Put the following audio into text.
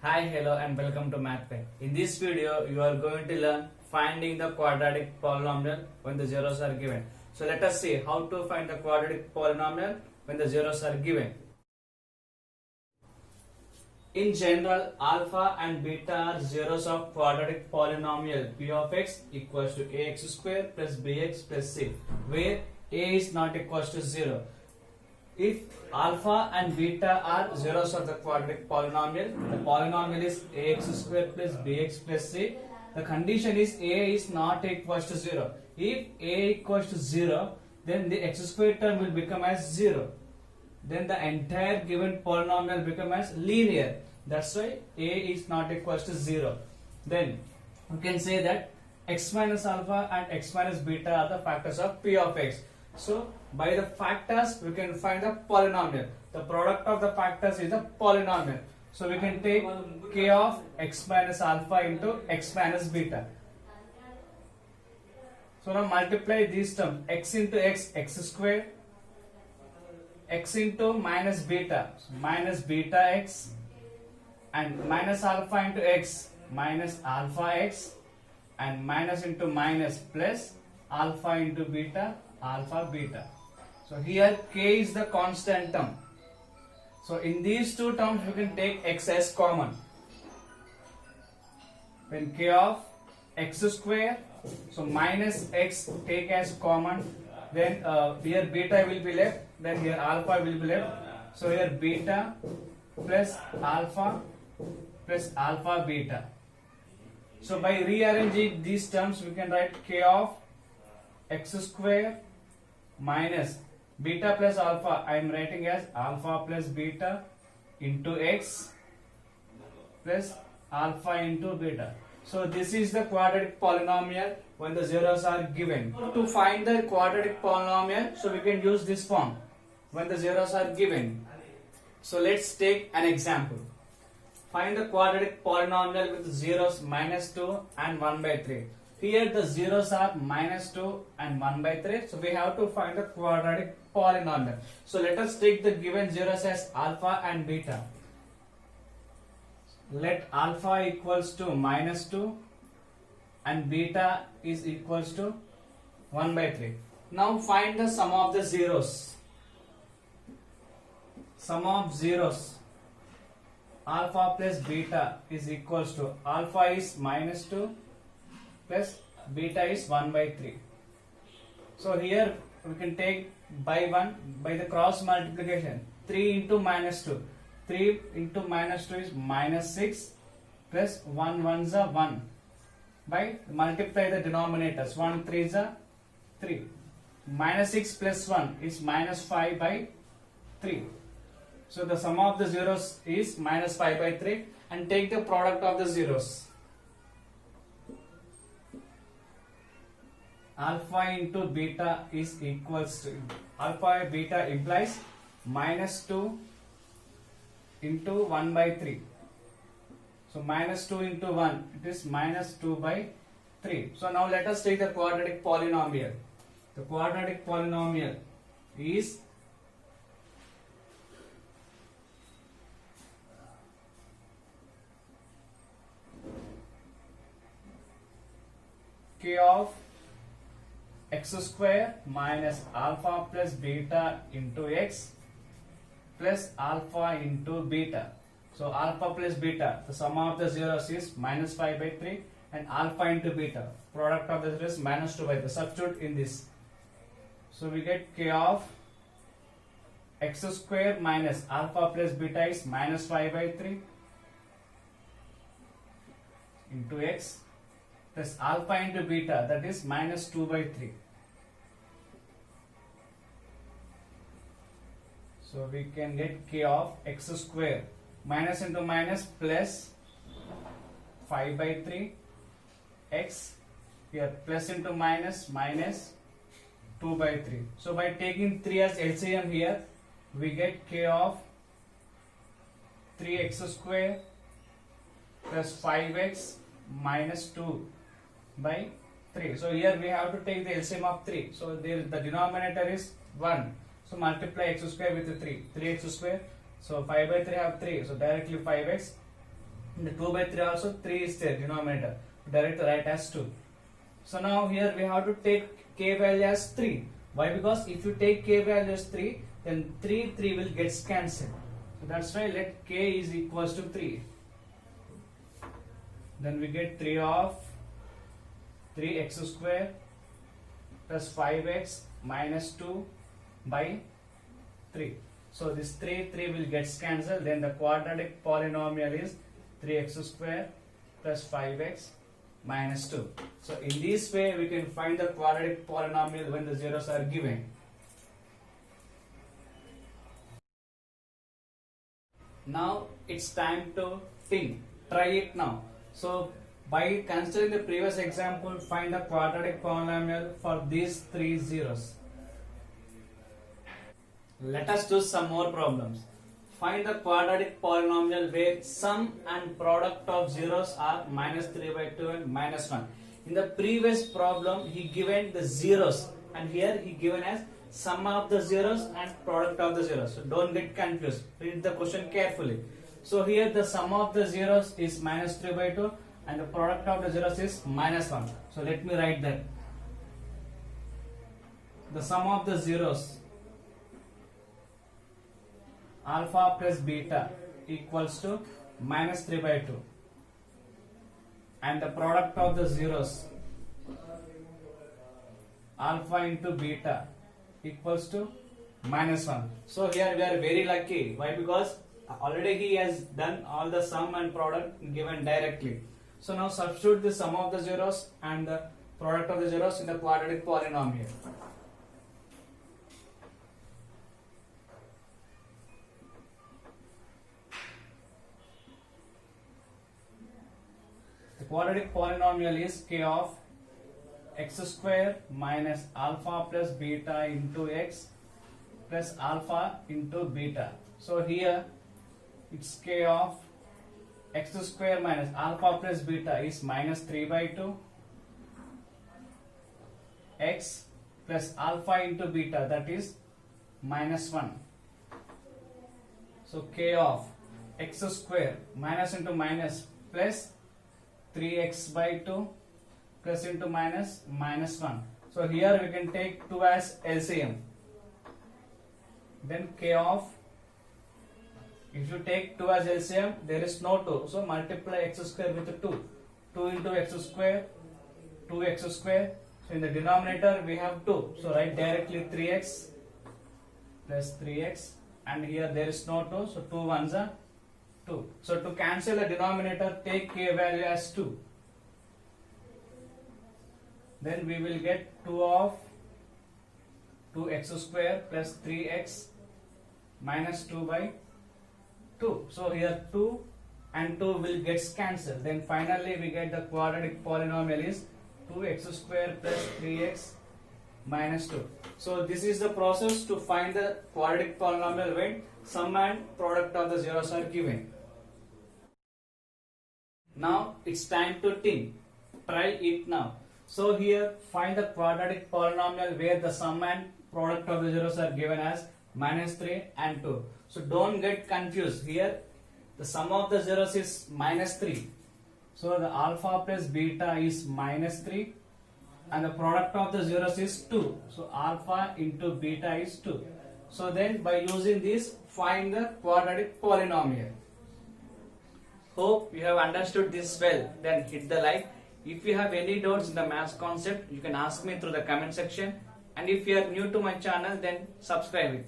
Hi, hello and welcome to MathPay. In this video, you are going to learn finding the quadratic polynomial when the zeros are given. So let us see how to find the quadratic polynomial when the zeros are given. In general, alpha and beta are zeros of quadratic polynomial p of x equals to ax square plus bx plus c, where a is not equals to 0. If alpha and beta are zeros of the quadratic polynomial, the polynomial is ax square plus bx plus c. The condition is a is not equals to 0. If a equals to 0, then the x square term will become as 0. Then the entire given polynomial become as linear. That's why a is not equals to 0. Then we can say that x minus alpha and x minus beta are the factors of p of x. So by the factors we can find the polynomial. The product of the factors is the polynomial. So we can take k of x minus alpha into x minus beta. So now multiply these terms, x into x, x square, x into minus beta, so minus beta x, and minus alpha into x, minus alpha x, and minus into minus plus alpha into beta, alpha beta. So here k is the constant term. So in these two terms we can take x as common. When k of x square, so minus x take as common, then here beta will be left, then here alpha will be left. So here beta plus alpha beta. So by rearranging these terms we can write k of x square minus beta plus alpha, I am writing as alpha plus beta into x plus alpha into beta. So this is the quadratic polynomial when the zeros are given. To find the quadratic polynomial, so we can use this form when the zeros are given. So let's take an example. Find the quadratic polynomial with zeros minus 2 and 1 by 3. Here the zeros are minus 2 and 1 by 3. So we have to find the quadratic polynomial. So let us take the given zeros as alpha and beta. Let alpha equals to minus 2 and beta is equals to 1 by 3. Now find the sum of the zeros. Sum of zeros. Alpha plus beta is equals to alpha is minus 2 plus beta is 1 by 3. So here we can take by 1 by the cross multiplication. 3 into minus 2. 3 into minus 2 is minus 6 plus 1 1 is 1 by multiply the denominators. 1 3 is 3. Minus 6 plus 1 is minus 5 by 3. So the sum of the zeros is minus 5 by 3 and take the product of the zeros. Alpha into beta is equals to, alpha beta implies minus 2 into 1 by 3. So minus 2 into 1, it is minus 2 by 3. So now let us take the quadratic polynomial. The quadratic polynomial is k of x square minus alpha plus beta into x plus alpha into beta. So alpha plus beta, the sum of the zeros is minus 5 by 3 and alpha into beta, product of the zeros minus 2 by 3. Substitute in this. So we get k of x square minus alpha plus beta is minus 5 by 3 into x plus alpha into beta, that is minus 2 by 3. So we can get k of x square minus into minus plus 5 by 3 x, here plus into minus minus 2 by 3. So by taking 3 as LCM here, we get k of 3x square plus 5x minus 2 by 3. So here we have to take the LCM of 3. So there the denominator is 1. So multiply x square with 3. 3x square. So 5 by 3 have 3. So directly 5x In the 2 by 3 also 3 is there denominator. Directly write as 2. So now here we have to take k value as 3. Why? Because if you take k value as 3, then 3 will get cancelled. So that's why let k is equals to 3. Then we get 3 of 3x square plus 5x minus 2 by 3. So this 3 will get cancelled. Then the quadratic polynomial is 3x square plus 5x minus 2. So in this way we can find the quadratic polynomial when the zeros are given. Now it's time to think. Try it now. So by considering the previous example, find the quadratic polynomial for these 3 zeros. Let us do some more problems. Find the quadratic polynomial where sum and product of zeros are minus 3 by 2 and minus 1. In the previous problem, he given the zeros, and here he given as sum of the zeros and product of the zeros. So don't get confused. Read the question carefully. So here the sum of the zeros is minus 3 by 2 and the product of the zeros is minus 1. So let me write that. The sum of the zeros, alpha plus beta equals to minus 3 by 2, and the product of the zeros, alpha into beta equals to minus 1. So here we are very lucky. Why? Because already he has done all the sum and product given directly. So now substitute the sum of the zeros and the product of the zeros in the quadratic polynomial. The quadratic polynomial is k of x square minus alpha plus beta into x plus alpha into beta. So here it's k of x square minus alpha plus beta is minus 3 by 2, x plus alpha into beta, that is minus 1. So k of x square minus into minus plus 3x by 2 plus into minus minus 1. So here we can take 2 as LCM. Then k of, if you take 2 as LCM, there is no 2. So multiply x square with 2. 2 into x square, 2x square. So in the denominator we have 2. So write directly 3x plus 3x. And here there is no 2. So 2 ones are 2. So to cancel the denominator, take k value as 2. Then we will get 2 of 2x square plus 3x minus 2 by 2. So here 2 and 2 will get cancelled. Then finally we get the quadratic polynomial is 2x square plus 3x minus 2. So this is the process to find the quadratic polynomial when sum and product of the zeros are given. Now it's time to think. Try it now. So here find the quadratic polynomial where the sum and product of the zeros are given as minus 3 and 2. So don't get confused. Here the sum of the zeros is minus 3. So the alpha plus beta is minus 3 and the product of the zeros is 2. So alpha into beta is 2. So then by using this, find the quadratic polynomial. Hope you have understood this well. Then hit the like. If you have any doubts in the maths concept, you can ask me through the comment section. And if you are new to my channel, then subscribe it.